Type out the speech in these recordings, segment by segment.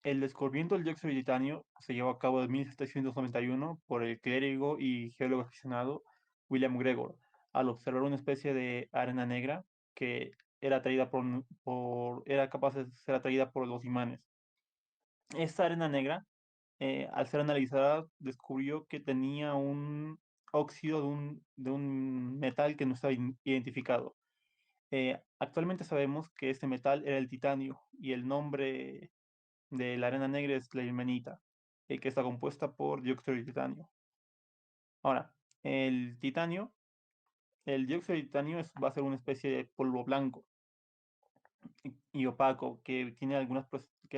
El descubrimiento del dióxido de titanio se llevó a cabo en 1791 por el clérigo y geólogo aficionado William Gregor, al observar una especie de arena negra que era atraída era capaz de ser atraída por los imanes. Esta arena negra, al ser analizada, descubrió que tenía un óxido de un metal que no estaba identificado. Actualmente sabemos que este metal era el titanio y el nombre de la arena negra es la ilmenita, que está compuesta por dióxido de titanio. Ahora, el titanio, el dióxido de titanio va a ser una especie de polvo blanco y opaco que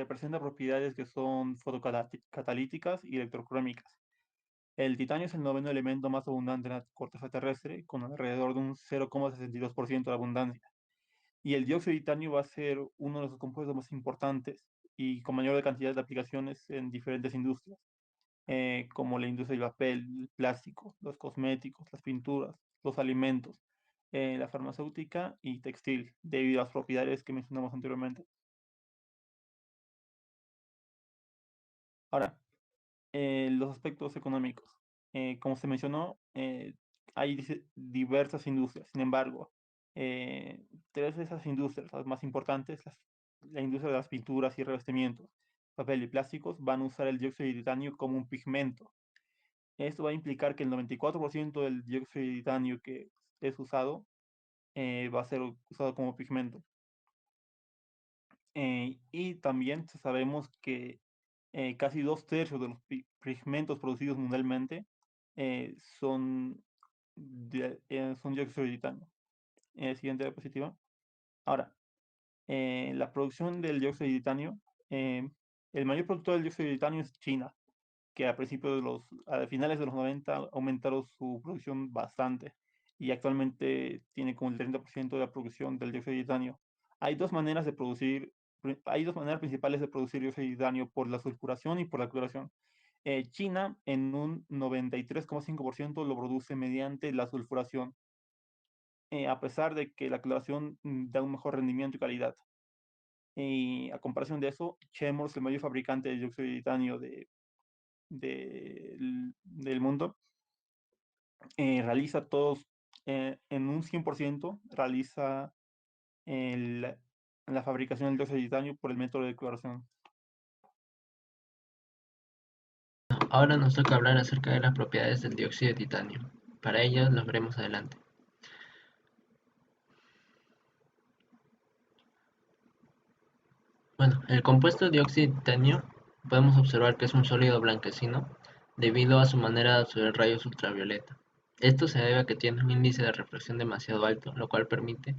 presenta propiedades que son fotocatalíticas y electrocrómicas. El titanio es el noveno elemento más abundante en la corteza terrestre, con alrededor de un 0,62% de abundancia. Y el dióxido de titanio va a ser uno de los compuestos más importantes y con mayor cantidad de aplicaciones en diferentes industrias, como la industria del papel, el plástico, los cosméticos, las pinturas, los alimentos, la farmacéutica y textil, debido a las propiedades que mencionamos anteriormente. Ahora, los aspectos económicos. Como se mencionó, hay diversas industrias. Sin embargo, tres de esas industrias, las más importantes, la industria de las pinturas y revestimientos, papel y plásticos, van a usar el dióxido de titanio como un pigmento. Esto va a implicar que el 94% del dióxido de titanio que es usado va a ser usado como pigmento. Y también sabemos que casi 2/3 de los pigmentos producidos mundialmente eh, son, son dióxido de titanio. Siguiente diapositiva. Ahora, la producción del dióxido de titanio, eh, el mayor productor del dióxido de titanio es China, que a finales de los 90 aumentaron su producción bastante y actualmente tiene como el 30% de la producción del dióxido de titanio. Hay dos maneras de producir, hay dos maneras principales de producir dióxido de titanio, por la sulfuración y por la cloración. China en un 93,5% lo produce mediante la sulfuración, a pesar de que la cloración da un mejor rendimiento y calidad. Y a comparación de eso, Chemours, el mayor fabricante de dióxido de titanio del mundo, realiza todos, en un 100%, realiza el- la fabricación del dióxido de titanio por el método de cloración. Ahora nos toca hablar acerca de las propiedades del dióxido de titanio. Para ello los veremos adelante. Bueno, el compuesto dióxido de titanio podemos observar que es un sólido blanquecino debido a su manera de absorber rayos ultravioleta. Esto se debe a que tiene un índice de refracción demasiado alto, lo cual permite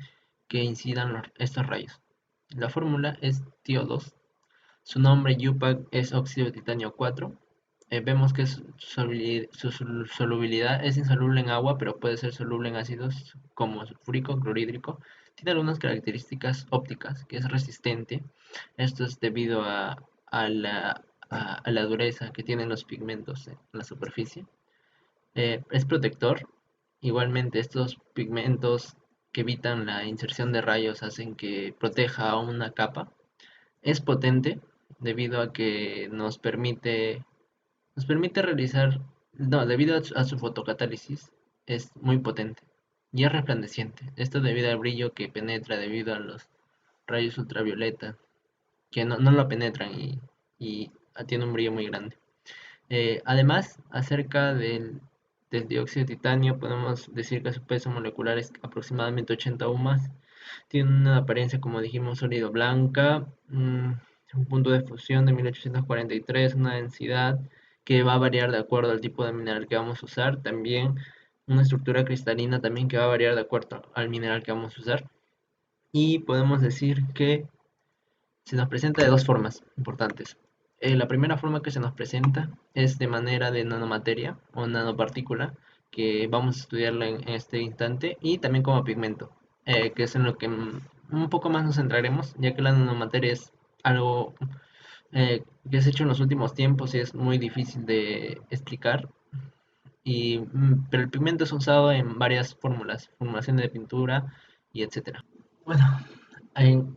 que incidan estos rayos. La fórmula es TiO2. Su nombre UPAC es óxido de titanio 4. Vemos que su solubilidad es insoluble en agua, pero puede ser soluble en ácidos como sulfúrico, clorhídrico. Tiene algunas características ópticas, que es resistente. Esto es debido a la dureza que tienen los pigmentos en la superficie. Es protector. Igualmente, estos pigmentos que evitan la inserción de rayos hacen que proteja a una capa. Es potente debido a que nos permite realizar, no, debido a su fotocatálisis, es muy potente y es resplandeciente. Esto debido al brillo que penetra debido a los rayos ultravioleta, que no lo penetran y tiene un brillo muy grande. Además, acerca del dióxido de titanio, podemos decir que su peso molecular es aproximadamente 80 más. Tiene una apariencia, como dijimos, sólido blanca, un punto de fusión de 1843, una densidad que va a variar de acuerdo al tipo de mineral que vamos a usar, también una estructura cristalina también que va a variar de acuerdo al mineral que vamos a usar. Y podemos decir que se nos presenta de dos formas importantes. La primera forma que se nos presenta es de manera de nanomateria o nanopartícula, que vamos a estudiarla en este instante, y también como pigmento, que es en lo que un poco más nos centraremos, ya que la nanomateria es algo que se ha hecho en los últimos tiempos y es muy difícil de explicar. Pero el pigmento es usado en varias fórmulas, formulación de pintura y etcétera. Bueno,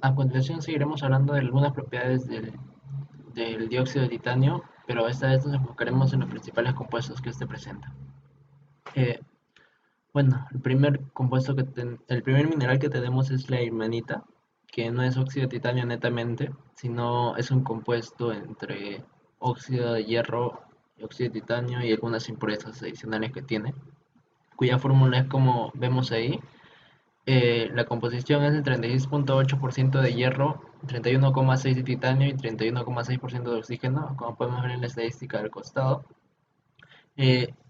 a continuación seguiremos hablando de algunas propiedades del dióxido de titanio, pero esta vez nos enfocaremos en los principales compuestos que este presenta. Eh, bueno, el primer mineral que tenemos es la ilmenita, que no es óxido de titanio netamente, sino es un compuesto entre óxido de hierro y óxido de titanio y algunas impurezas adicionales que tiene, cuya fórmula es como vemos ahí. La composición es de 36,8% de hierro, 31,6% de titanio y 31,6% de oxígeno, como podemos ver en la estadística del costado.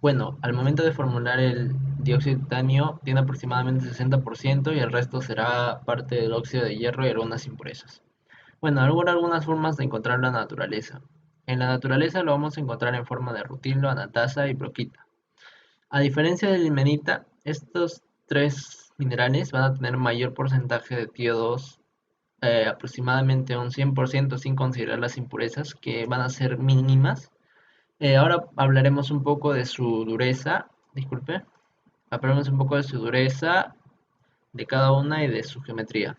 Bueno, al momento de formular el dióxido de titanio tiene aproximadamente 60% y el resto será parte del óxido de hierro y algunas impurezas. Bueno, algunas formas de encontrar la naturaleza. En la naturaleza lo vamos a encontrar en forma de rutilo, anatasa y broquita. A diferencia del limonita, estos tres minerales van a tener mayor porcentaje de TiO2, aproximadamente un 100% sin considerar las impurezas, que van a ser mínimas. Ahora hablaremos un poco de su dureza, disculpe, hablaremos un poco de su dureza de cada una y de su geometría.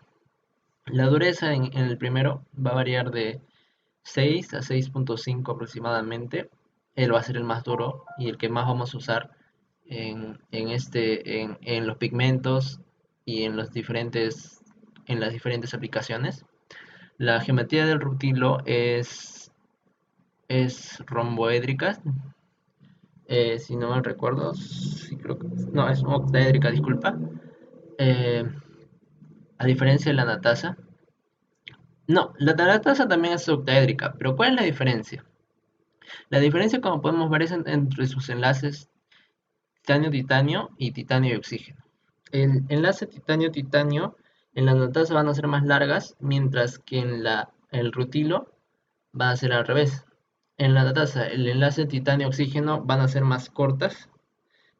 La dureza en el primero va a variar de 6 a 6,5 aproximadamente. Él va a ser el más duro y el que más vamos a usar en los pigmentos y en las diferentes aplicaciones. La geometría del rutilo es romboédrica, si no mal recuerdo, sí creo que, no, es octaédrica, disculpa. Eh, a diferencia de la natasa. No, la natasa también es octaédrica, pero ¿cuál es la diferencia? La diferencia, como podemos ver, es entre sus enlaces titanio-titanio y titanio y oxígeno. El enlace titanio-titanio en la natasa van a ser más largas, mientras que el rutilo va a ser al revés. En la natasa, el enlace titanio-oxígeno van a ser más cortas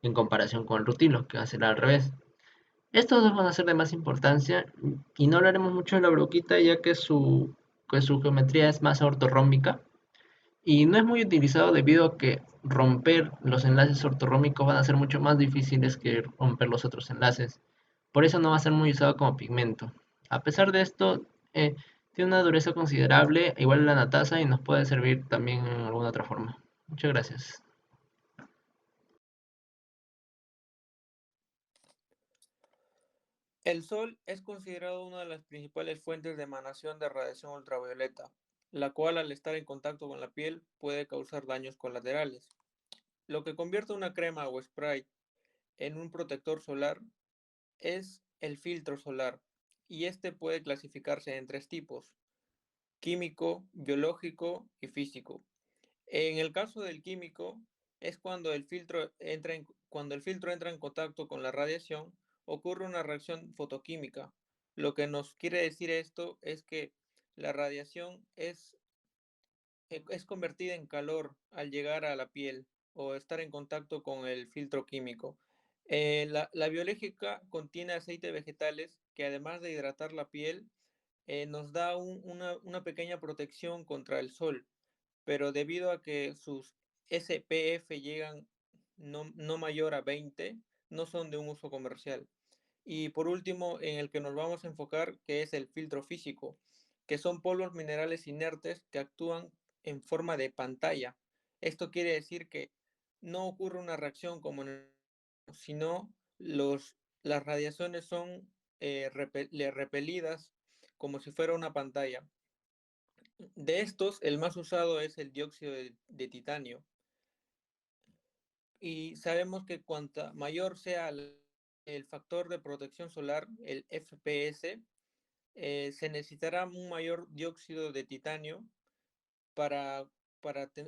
en comparación con el rutilo, que va a ser al revés. Estos dos van a ser de más importancia y no hablaremos mucho de la broquita ya que su geometría es más ortorrómbica y no es muy utilizado debido a que romper los enlaces ortorrómbicos van a ser mucho más difíciles que romper los otros enlaces. Por eso no va a ser muy usado como pigmento. A pesar de esto, tiene una dureza considerable, igual a la natasa, y nos puede servir también en alguna otra forma. Muchas gracias. El Sol es considerado una de las principales fuentes de emanación de radiación ultravioleta, la cual al estar en contacto con la piel puede causar daños colaterales. Lo que convierte una crema o spray en un protector solar es el filtro solar, y este puede clasificarse en tres tipos: químico, biológico y físico. En el caso del químico, es cuando el filtro entra en contacto con la radiación, ocurre una reacción fotoquímica. Lo que nos quiere decir esto es que la radiación es convertida en calor al llegar a la piel o estar en contacto con el filtro químico. La biológica contiene aceites vegetales que, además de hidratar la piel, nos da una pequeña protección contra el sol, pero debido a que sus SPF llegan no mayor a 20, no son de un uso comercial. Y por último, en el que nos vamos a enfocar, que es el filtro físico, que son polvos minerales inertes que actúan en forma de pantalla. Esto quiere decir que no ocurre una reacción como en el, sino las radiaciones son repelidas como si fuera una pantalla. De estos, el más usado es el dióxido de titanio. Y sabemos que cuanta mayor sea el factor de protección solar, el FPS, se necesitará un mayor dióxido de titanio para,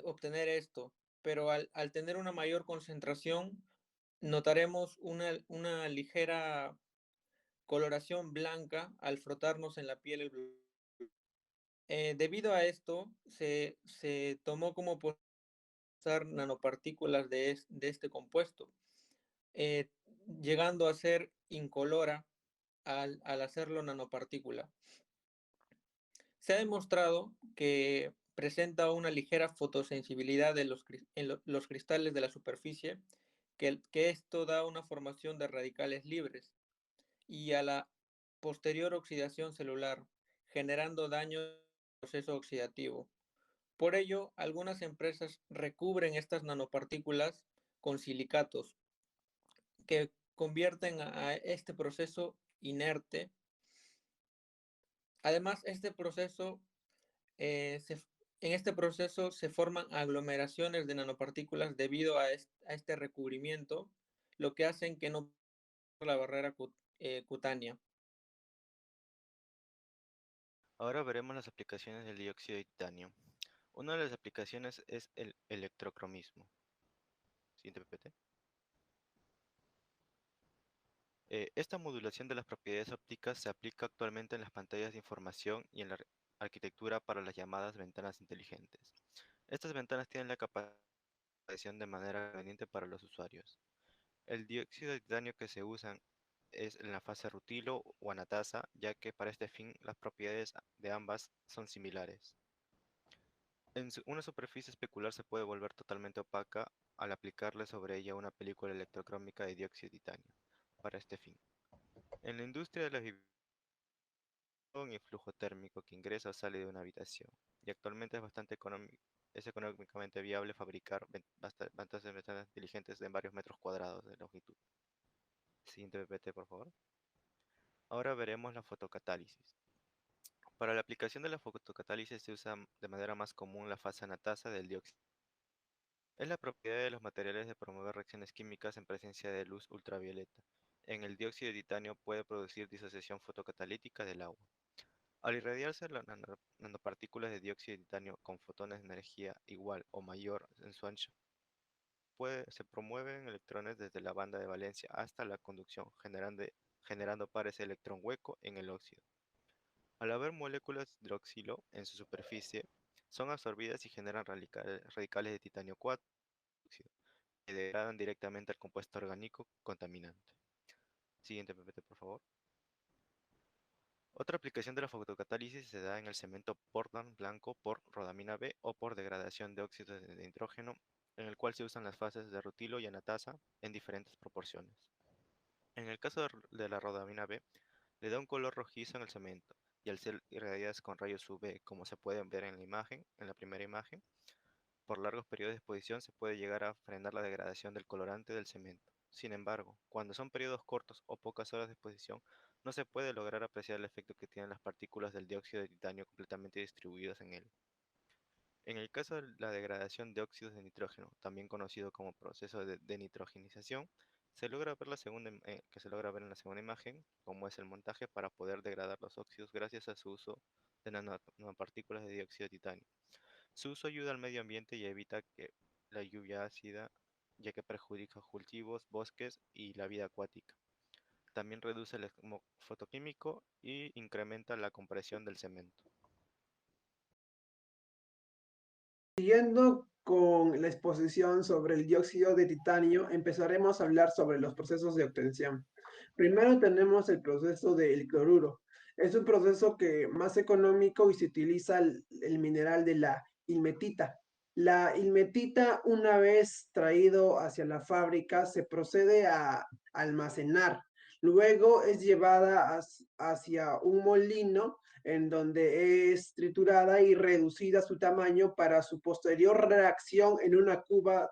obtener esto. Pero al tener una mayor concentración, notaremos una ligera coloración blanca al frotarnos en la piel el producto. Debido a esto, se tomó como usar nanopartículas de este compuesto, eh, llegando a ser incolora al hacerlo nanopartícula. Se ha demostrado que presenta una ligera fotosensibilidad en los cristales de la superficie, que esto da una formación de radicales libres y a la posterior oxidación celular, generando daño al proceso oxidativo. Por ello, algunas empresas recubren estas nanopartículas con silicatos que convierten a este proceso inerte. Además, eh, se- en este proceso se forman aglomeraciones de nanopartículas debido a este recubrimiento, lo que hacen que no la barrera cutánea. Ahora veremos las aplicaciones del dióxido de titanio. Una de las aplicaciones es el electrocromismo. Siguiente PPT. Esta modulación de las propiedades ópticas se aplica actualmente en las pantallas de información y en la arquitectura para las llamadas ventanas inteligentes. Estas ventanas tienen la capacidad de manera conveniente para los usuarios. El dióxido de titanio que se usa es en la fase rutilo o anatasa, ya que para este fin las propiedades de ambas son similares. Una superficie especular se puede volver totalmente opaca al aplicarle sobre ella una película electrocrómica de dióxido de titanio para este fin. En la industria de la vibración y flujo térmico que ingresa o sale de una habitación, y actualmente es económicamente viable fabricar bastantes ventanas inteligentes de varios metros cuadrados de longitud. Siguiente PPT, por favor. Ahora veremos la fotocatálisis. Para la aplicación de la fotocatálisis se usa de manera más común la fase anatasa del dióxido. Es la propiedad de los materiales de promover reacciones químicas en presencia de luz ultravioleta. En el dióxido de titanio puede producir disociación fotocatalítica del agua. Al irradiarse las nanopartículas de dióxido de titanio con fotones de energía igual o mayor en su ancho, se promueven electrones desde la banda de valencia hasta la conducción, generando pares electrón hueco en el óxido. Al haber moléculas de hidroxilo en su superficie, son absorbidas y generan radicales de titanio 4 que degradan directamente al compuesto orgánico contaminante. Siguiente PPT, por favor. Otra aplicación de la fotocatálisis se da en el cemento Portland blanco por rodamina B o por degradación de óxido de nitrógeno, en el cual se usan las fases de rutilo y anatasa en diferentes proporciones. En el caso de la rodamina B, le da un color rojizo en el cemento, y al ser irradiadas con rayos UV, como se puede ver en la imagen, en la primera imagen, por largos periodos de exposición se puede llegar a frenar la degradación del colorante del cemento. Sin embargo, cuando son periodos cortos o pocas horas de exposición, no se puede lograr apreciar el efecto que tienen las partículas del dióxido de titanio completamente distribuidas en él. En el caso de la degradación de óxidos de nitrógeno, también conocido como proceso de denitrogenización, que se logra ver en la segunda imagen, como es el montaje para poder degradar los óxidos gracias a su uso de nanopartículas de dióxido de titanio. Su uso ayuda al medio ambiente y evita que la lluvia ácida, ya que perjudica cultivos, bosques y la vida acuática. También reduce el smog fotoquímico y incrementa la compresión del cemento. Siguiendo con la exposición sobre el dióxido de titanio, empezaremos a hablar sobre los procesos de obtención. Primero tenemos el proceso del cloruro. Es un proceso que más económico y se utiliza el mineral de la ilmetita. La ilmetita, una vez traído hacia la fábrica, se procede a almacenar. Luego es llevada hacia un molino en donde es triturada y reducida su tamaño para su posterior reacción en una cuba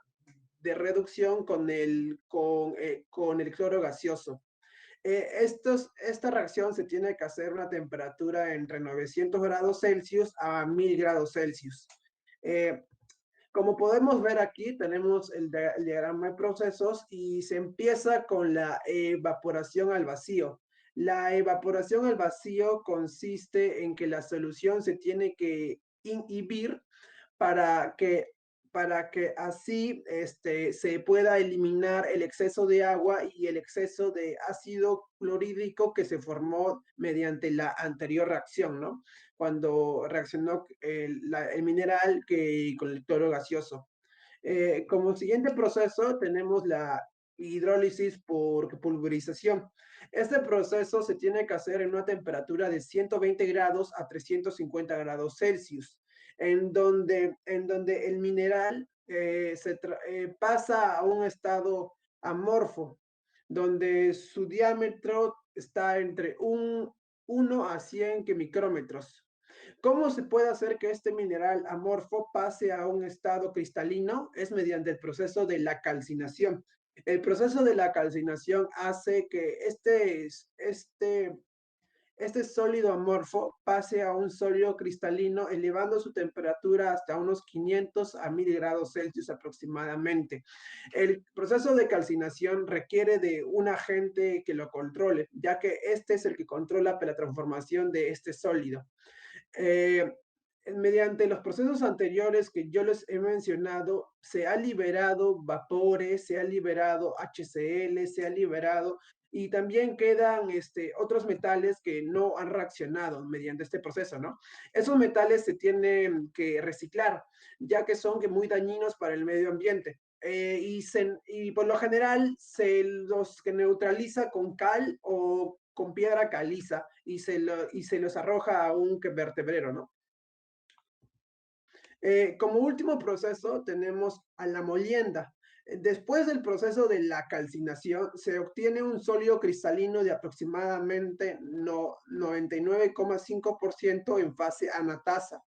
de reducción con el cloro gaseoso. Esta reacción se tiene que hacer a una temperatura entre 900 grados Celsius a 1000 grados Celsius. Como podemos ver aquí, tenemos el diagrama de procesos y se empieza con la evaporación al vacío. La evaporación al vacío consiste en que la solución se tiene que inhibir para que, para que así se pueda eliminar el exceso de agua y el exceso de ácido clorhídrico que se formó mediante la anterior reacción, ¿no? Cuando reaccionó el mineral con el cloro gaseoso. Como siguiente proceso tenemos la hidrólisis por pulverización. Este proceso se tiene que hacer en una temperatura de 120 grados a 350 grados Celsius, en donde el mineral pasa a un estado amorfo, donde su diámetro está entre 1 a 100 micrómetros. ¿Cómo se puede hacer que este mineral amorfo pase a un estado cristalino? Es mediante el proceso de la calcinación. El proceso de la calcinación hace que este sólido amorfo pase a un sólido cristalino, elevando su temperatura hasta unos 500 a 1000 grados Celsius aproximadamente. El proceso de calcinación requiere de un agente que lo controle, ya que este es el que controla la transformación de este sólido. Mediante los procesos anteriores que yo les he mencionado, se ha liberado vapores, se ha liberado HCl, se ha liberado y también quedan otros metales que no han reaccionado mediante este proceso, ¿no? Esos metales se tienen que reciclar, ya que son muy dañinos para el medio ambiente. Y por lo general se los que neutraliza con cal o con piedra caliza y se los arroja a un vertedero, ¿no? Como último proceso tenemos a la molienda. Después del proceso de la calcinación, se obtiene un sólido cristalino de aproximadamente 99,5% en fase anatasa.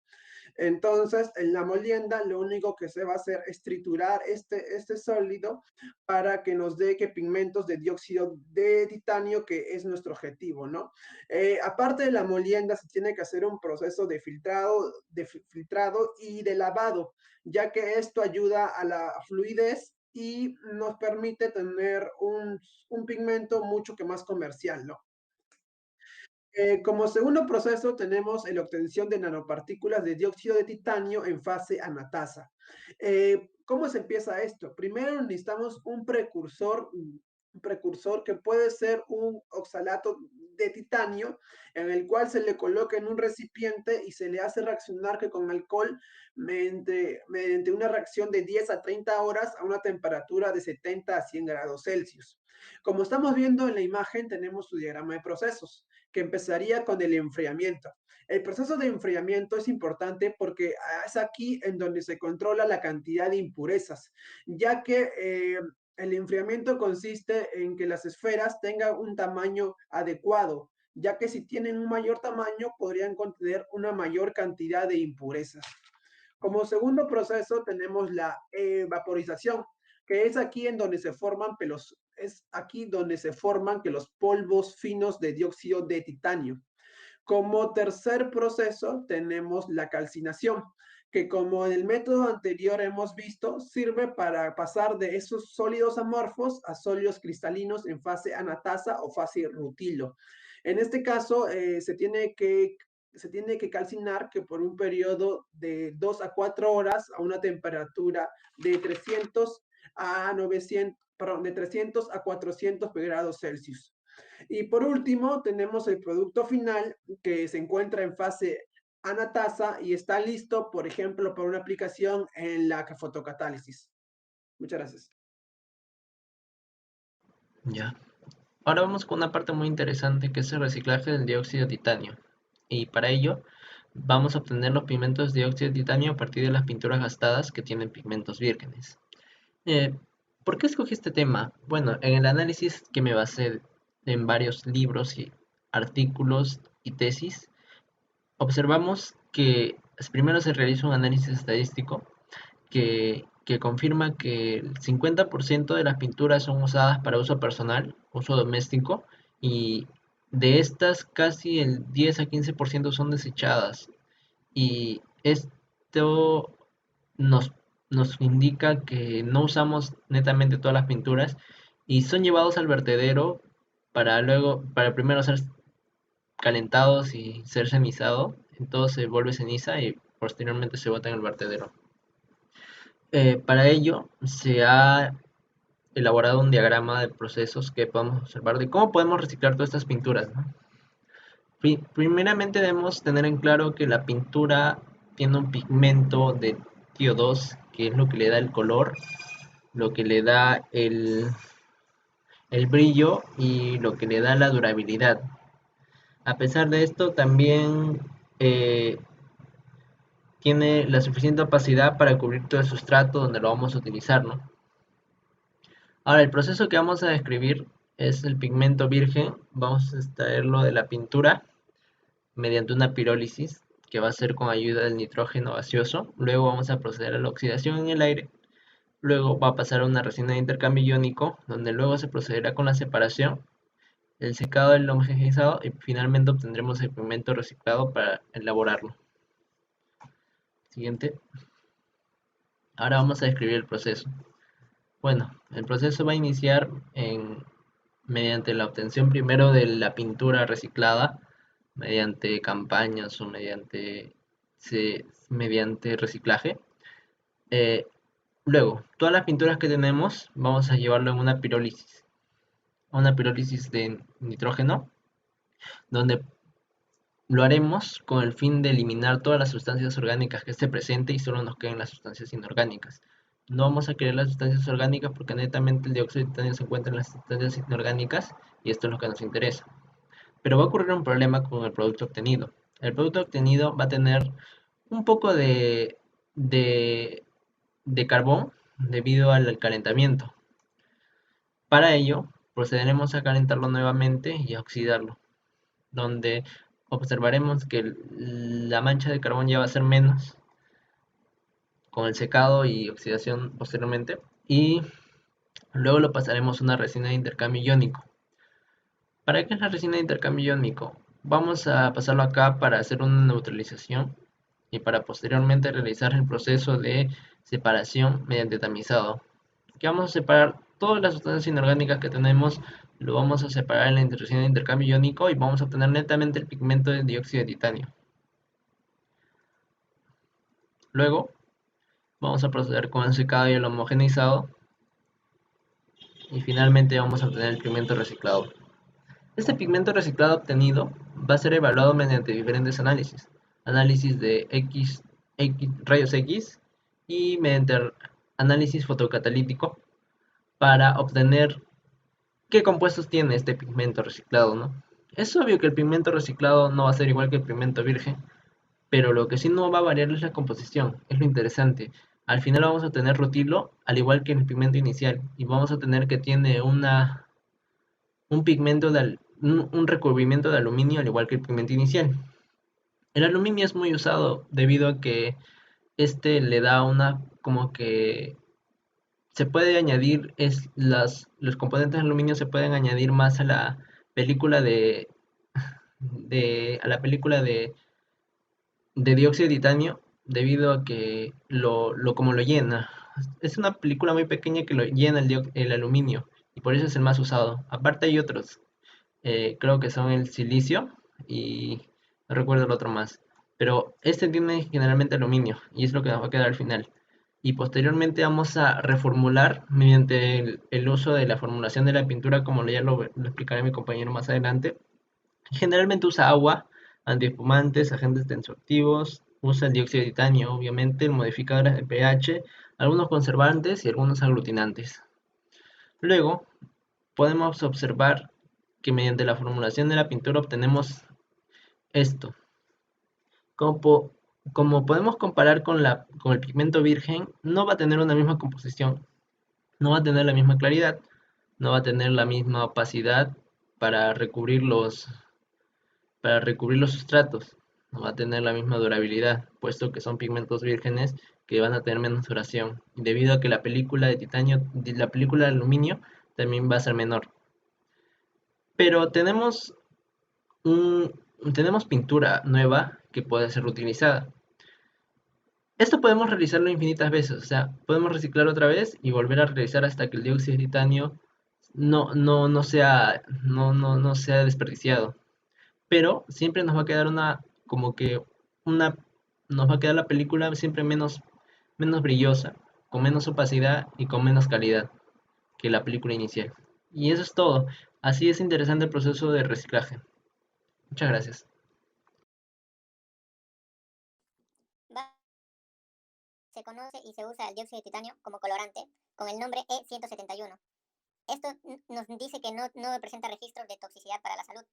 Entonces, en la molienda lo único que se va a hacer es triturar este sólido para que nos dé pigmentos de dióxido de titanio, que es nuestro objetivo, ¿no? Aparte de la molienda, se tiene que hacer un proceso de filtrado y de lavado, ya que esto ayuda a la fluidez y nos permite tener un pigmento mucho más comercial, ¿no? Como segundo proceso tenemos la obtención de nanopartículas de dióxido de titanio en fase anatasa. ¿Cómo se empieza esto? Primero necesitamos un precursor que puede ser un oxalato de titanio, en el cual se le coloca en un recipiente y se le hace reaccionar con alcohol mediante una reacción de 10 a 30 horas a una temperatura de 70 a 100 grados Celsius. Como estamos viendo en la imagen, tenemos su diagrama de procesos, que empezaría con el enfriamiento. El proceso de enfriamiento es importante porque es aquí en donde se controla la cantidad de impurezas, ya que el enfriamiento consiste en que las esferas tengan un tamaño adecuado, ya que si tienen un mayor tamaño podrían contener una mayor cantidad de impurezas. Como segundo proceso tenemos la vaporización, que es aquí en donde se forman los polvos finos de dióxido de titanio. Como tercer proceso tenemos la calcinación, que como en el método anterior hemos visto, sirve para pasar de esos sólidos amorfos a sólidos cristalinos en fase anatasa o fase rutilo. En este caso, se tiene que calcinar por un periodo de 2 a 4 horas a una temperatura de 300 a 400 grados Celsius. Y por último, tenemos el producto final que se encuentra en fase anatasa y está listo, por ejemplo, para una aplicación en la fotocatálisis. Muchas gracias. Ya. Ahora vamos con una parte muy interesante que es el reciclaje del dióxido de titanio. Y para ello vamos a obtener los pigmentos de dióxido de titanio a partir de las pinturas gastadas que tienen pigmentos vírgenes. ¿Por qué escogí este tema? Bueno, en el análisis que me basé en varios libros y artículos y tesis, observamos que primero se realiza un análisis estadístico que confirma que el 50% de las pinturas son usadas para uso personal, uso doméstico, y de estas casi el 10 a 15% son desechadas. Y esto nos, nos indica que no usamos netamente todas las pinturas y son llevados al vertedero para primero ser calentados y ser cenizado. Entonces se vuelve ceniza y posteriormente se bota en el vertedero. Para ello se ha elaborado un diagrama de procesos que podemos observar de cómo podemos reciclar todas estas pinturas, ¿no? Primeramente debemos tener en claro que la pintura tiene un pigmento de tío 2, que es lo que le da el color, lo que le da el brillo y lo que le da la durabilidad. A pesar de esto, también tiene la suficiente opacidad para cubrir todo el sustrato donde lo vamos a utilizar, ¿no? Ahora, el proceso que vamos a describir es el pigmento virgen. Vamos a extraerlo de la pintura mediante una pirólisis. que va a ser con ayuda del nitrógeno gaseoso. Luego vamos a proceder a la oxidación en el aire. Luego va a pasar a una resina de intercambio iónico, donde luego se procederá con la separación, el secado del homogeneizado y finalmente obtendremos el pigmento reciclado para elaborarlo. Siguiente. Ahora vamos a describir el proceso. Bueno, el proceso va a iniciar mediante la obtención primero de la pintura reciclada, mediante campañas o mediante reciclaje. Luego, todas las pinturas que tenemos vamos a llevarlo en una pirólisis de nitrógeno, donde lo haremos con el fin de eliminar todas las sustancias orgánicas que esté presente y solo nos queden las sustancias inorgánicas. No vamos a querer las sustancias orgánicas porque netamente el dióxido de titanio se encuentra en las sustancias inorgánicas y esto es lo que nos interesa. Pero va a ocurrir un problema con el producto obtenido. El producto obtenido va a tener un poco de carbón debido al calentamiento. Para ello, procederemos a calentarlo nuevamente y a oxidarlo, donde observaremos que la mancha de carbón ya va a ser menos con el secado y oxidación posteriormente, y luego lo pasaremos a una resina de intercambio iónico. ¿Para qué es la resina de intercambio iónico? Vamos a pasarlo acá para hacer una neutralización y para posteriormente realizar el proceso de separación mediante tamizado. Aquí vamos a separar todas las sustancias inorgánicas que tenemos, lo vamos a separar en la resina de intercambio iónico y vamos a obtener netamente el pigmento de dióxido de titanio. Luego vamos a proceder con el secado y el homogeneizado y finalmente vamos a obtener el pigmento reciclado. Este pigmento reciclado obtenido va a ser evaluado mediante diferentes análisis. Análisis de rayos X y mediante análisis fotocatalítico para obtener qué compuestos tiene este pigmento reciclado, ¿no? Es obvio que el pigmento reciclado no va a ser igual que el pigmento virgen, pero lo que sí no va a variar es la composición, es lo interesante. Al final vamos a tener rutilo, al igual que en el pigmento inicial, y vamos a tener que tiene un pigmento un recubrimiento de aluminio, al igual que el pigmento inicial. El aluminio es muy usado debido a que este le da como que se puede añadir, los componentes de aluminio se pueden añadir más a la película a la película de dióxido de titanio debido a que como lo llena. Es una película muy pequeña que lo llena el aluminio y por eso es el más usado. Aparte hay otros, creo que son el silicio y no recuerdo el otro más. Pero este tiene generalmente aluminio y es lo que nos va a quedar al final. Y posteriormente vamos a reformular mediante el uso de la formulación de la pintura, como ya lo explicaré mi compañero más adelante. Generalmente usa agua, antiespumantes, agentes tensioactivos, usa el dióxido de titanio, obviamente, el modificador de pH, algunos conservantes y algunos aglutinantes. Luego, podemos observar que mediante la formulación de la pintura obtenemos esto. Como podemos comparar con el pigmento virgen, no va a tener una misma composición, no va a tener la misma claridad, no va a tener la misma opacidad para recubrir los sustratos, no va a tener la misma durabilidad, puesto que son pigmentos vírgenes que van a tener menos duración, debido a que la película de titanio, la película de aluminio también va a ser menor. Pero tenemos pintura nueva que puede ser reutilizada. Esto podemos realizarlo infinitas veces, o sea, podemos reciclar otra vez y volver a realizar hasta que el dióxido de titanio no sea desperdiciado. Pero siempre nos va a quedar una, nos va a quedar la película siempre menos brillosa, con menos opacidad y con menos calidad que la película inicial. Y eso es todo. Así es interesante el proceso de reciclaje. Muchas gracias. Se conoce y se usa el dióxido de titanio como colorante con el nombre E171. Esto nos dice que no presenta registros de toxicidad para la salud,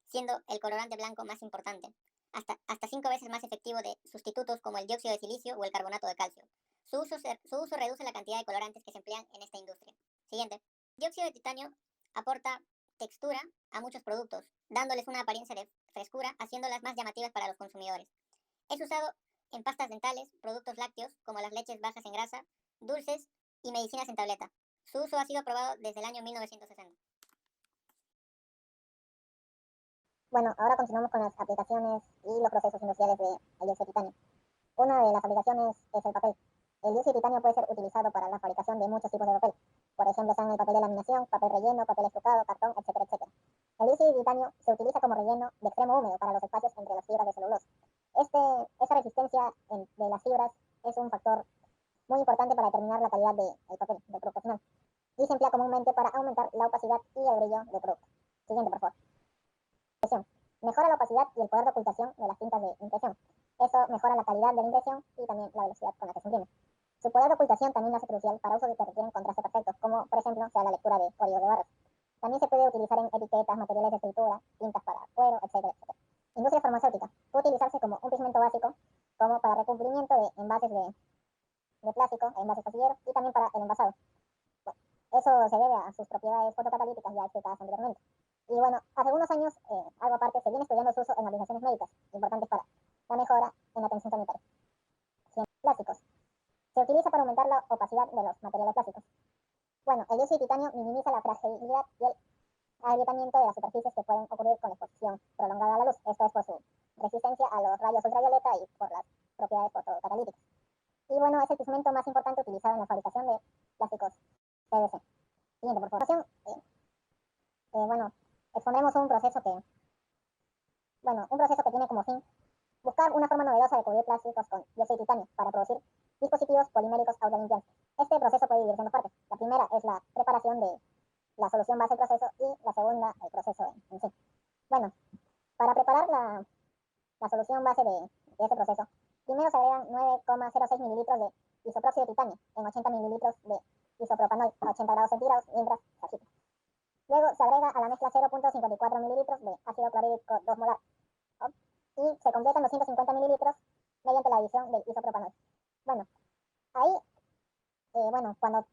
siendo el colorante blanco más importante, hasta 5 veces más efectivo de sustitutos como el dióxido de silicio o el carbonato de calcio. Su uso reduce la cantidad de colorantes que se emplean en esta industria. Siguiente. Dióxido de titanio aporta textura a muchos productos, dándoles una apariencia de frescura, haciéndolas más llamativas para los consumidores. Es usado en pastas dentales, productos lácteos, como las leches bajas en grasa, dulces y medicinas en tableta. Su uso ha sido aprobado desde el año 1960. Bueno, ahora continuamos con las aplicaciones y los procesos industriales del dióxido de titanio. Una de las aplicaciones es el papel. El dióxido de titanio puede ser utilizado para la fabricación de muchos tipos de papel. Por ejemplo, están el papel de laminación, papel relleno, papel estrucado, cartón, etcétera, etcétera. El dióxido de titanio se utiliza como relleno de extremo húmedo para los espacios entre las fibras de celulosa. Esta resistencia de las fibras es un factor muy importante para determinar la calidad del papel, del producto final, y se emplea comúnmente para aumentar la opacidad y el brillo del producto. Siguiente, por favor. Impresión. Mejora la opacidad y el poder de ocultación de las tintas de impresión. Eso mejora la calidad de la impresión y también la velocidad con la que se imprime. Su poder de ocultación también lo hace crucial para usos que requieren contraste perfecto, como por ejemplo sea la lectura de códigos de barras. También se puede utilizar en etiquetas, materiales de escritura, tintas para cuero, etcétera, etcétera. Industria farmacéutica. Puede utilizarse como un pigmento básico, como para recubrimiento de envases de plástico, envases pastilleros, y también para el envasado. Bueno, eso se debe a sus propiedades fotocatalíticas ya explicadas anteriormente. Y bueno, hace unos años, algo aparte, se viene estudiando su uso en aplicaciones médicas, importantes para la mejora en la atención sanitaria. Plásticos. Se utiliza para aumentar la opacidad de los materiales plásticos. Bueno, el dióxido de titanio minimiza la fragilidad y el agrietamiento de las superficies que pueden ocurrir con la exposición prolongada a la luz. Esto es por su resistencia a los rayos ultravioleta y por las propiedades fotocatalíticas. Y bueno, es el pigmento más importante utilizado en la fabricación de plásticos PVC. Siguiente, por favor. Bueno, expondremos un proceso que tiene como fin buscar una forma novedosa de cubrir plásticos con dióxido de titanio para producir dispositivos poliméricos autolimpiantes. Este proceso puede dividirse en dos partes. La primera es la preparación de la solución base del proceso y la segunda, el proceso en sí. Bueno, para preparar la solución base de este proceso, primero se agregan 9,06 mililitros de isopróxido de titanio en 80 mililitros de isopropanol a 80 grados centígrados mientras se agita. Luego se agrega a la mezcla 0,54 mililitros de ácido clorhídrico 2 molar, ¿no? Y se completan los 150 mililitros mediante la adición del isopropanol. Bueno, ahí, cuando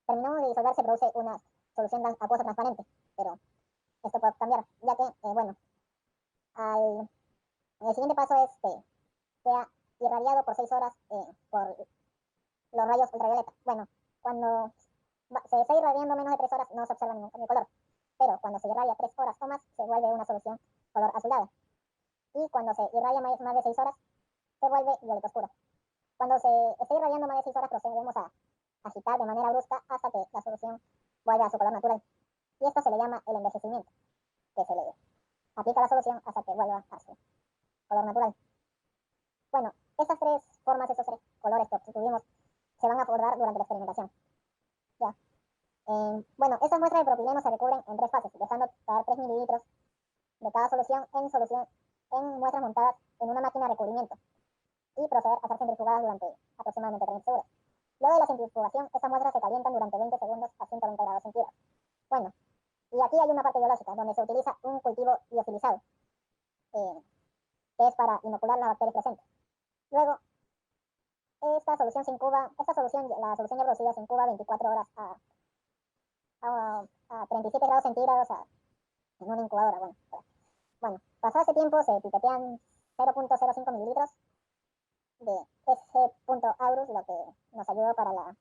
terminamos de disolver se produce una solución acuosa transparente, pero esto puede cambiar, ya que, el siguiente paso es que sea irradiado por 6 horas por los rayos ultravioleta. Bueno, cuando se está irradiando menos de 3 horas no se observa ningún cambio de color, pero cuando se irradia 3 horas o más se vuelve una solución color azulada. Y cuando se irradia más de 6 horas se vuelve violeta oscuro. Cuando se está irradiando más de 6 horas procedemos a agitar de manera brusca hasta que la solución vuelve a su color natural. Y esto se le llama el envejecimiento, que se le aplica la solución hasta que vuelva a su color natural. Bueno, estas tres formas, estos tres colores que obtuvimos se van a abordar durante la experimentación. ¿Ya? Bueno, estas muestras de propileno se recubren en 3 fases, dejando caer 3 mililitros de cada solución en muestras montadas en una máquina de recubrimiento y proceder a ser centrifugadas durante aproximadamente 30 segundos. Luego de la centrifugación, estas muestras se calientan durante 20 segundos a 120 grados centígrados. Bueno, y aquí hay una parte biológica donde se utiliza un cultivo liofilizado, que es para inocular las bacterias presentes. Luego, la solución ya producida se incuba 24 horas a 37 grados centígrados en una incubadora. Bueno, pasado ese tiempo se pipetean 0,05 mililitros de SG.aurus, lo que nos ayudó para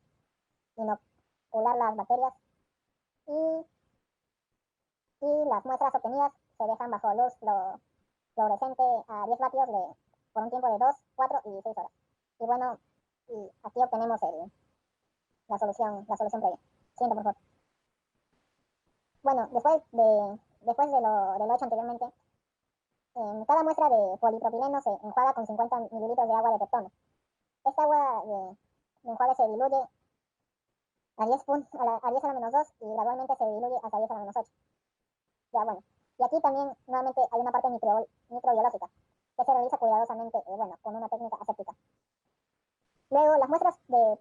inocular las bacterias, y las muestras obtenidas se dejan bajo luz fluorescente a 10 vatios por un tiempo de 2, 4 y 6 horas. Y bueno, y aquí obtenemos la solución previa. Siguiente, por favor. Bueno, después de lo hecho anteriormente, en cada muestra de polipropileno se enjuaga con 50 mililitros de agua de peptono. Esta agua de enjuague se diluye a 10 a la menos 2 y gradualmente se diluye hasta 10 a la menos 8. Ya, bueno. Y aquí también nuevamente hay una parte microbiológica que se realiza cuidadosamente, con una técnica aséptica. Luego, las muestras de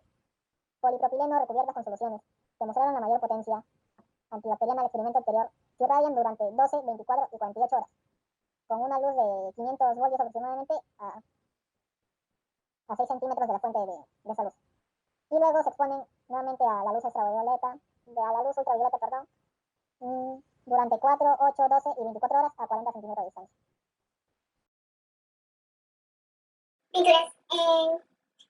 polipropileno recubiertas con soluciones que mostraron la mayor potencia antibacteriana del experimento anterior se irradian durante 12, 24 y 48 horas, con una luz de 500 voltios aproximadamente a 6 centímetros de la fuente de esa luz. Y luego se exponen nuevamente a la luz ultravioleta, durante 4, 8, 12 y 24 horas a 40 centímetros de distancia. Pinturas.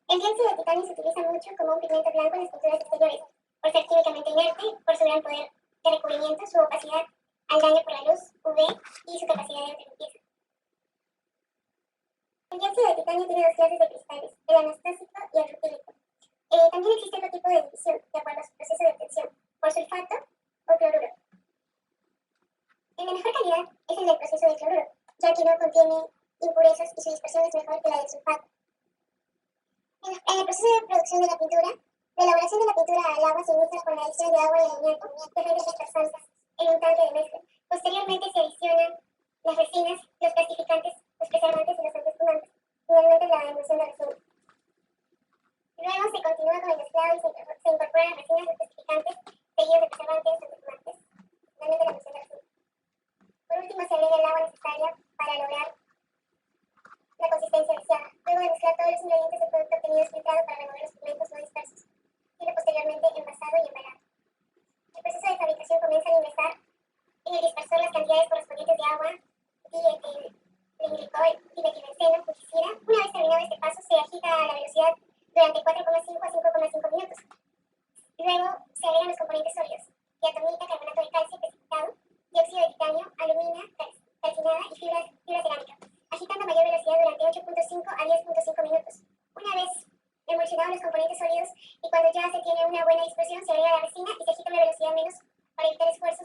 El dióxido de titanio se utiliza mucho como un pigmento blanco en las pinturas exteriores, por ser químicamente inerte, por su gran poder de recubrimiento, su opacidad al daño por la luz UV y su capacidad de autolimpieza. El dióxido de titanio tiene dos clases de cristales, el anastásico y el rutílico. También existe otro tipo de división, de acuerdo a su proceso de obtención, por sulfato o cloruro. El de mejor calidad es el del proceso de cloruro, ya que no contiene impurezas y su dispersión es mejor que la del sulfato. En el proceso de producción de la pintura, la elaboración de la pintura al agua se inicia con la adición de agua y amoníaco, diferentes dispersantes, en un tanque de mezcla. Posteriormente se adicionan las resinas, los plastificantes, los preservantes y los antiespumantes. Finalmente la emulsión de resina. Luego se continúa con el mezclado y se incorporan las resinas, los plastificantes, seguidos de preservantes, antiespumantes. Finalmente la emulsión de resina. Por último se agrega el agua necesaria para lograr la consistencia deseada. Luego de mezclar todos los ingredientes, el producto obtenido es filtrado para remover los pigmentos no dispersos. Sigue posteriormente envasado y embalado. El proceso de fabricación comienza al ingresar en el dispersor las cantidades correspondientes de agua, dimetilglicol, dimetilbenceno, fungicida. Una vez terminado este paso, se agita a la velocidad durante 4,5 a 5,5 minutos. Luego se agregan los componentes sólidos: diatomita, carbonato de calcio precipitado, dióxido de titanio, alumina calcinada y fibra cerámica, agitando a mayor velocidad durante 8,5 a 10,5 minutos. Una vez emulsionados los componentes sólidos y cuando ya se tiene una buena dispersión, se agrega la resina y se agita a una velocidad menos para evitar esfuerzo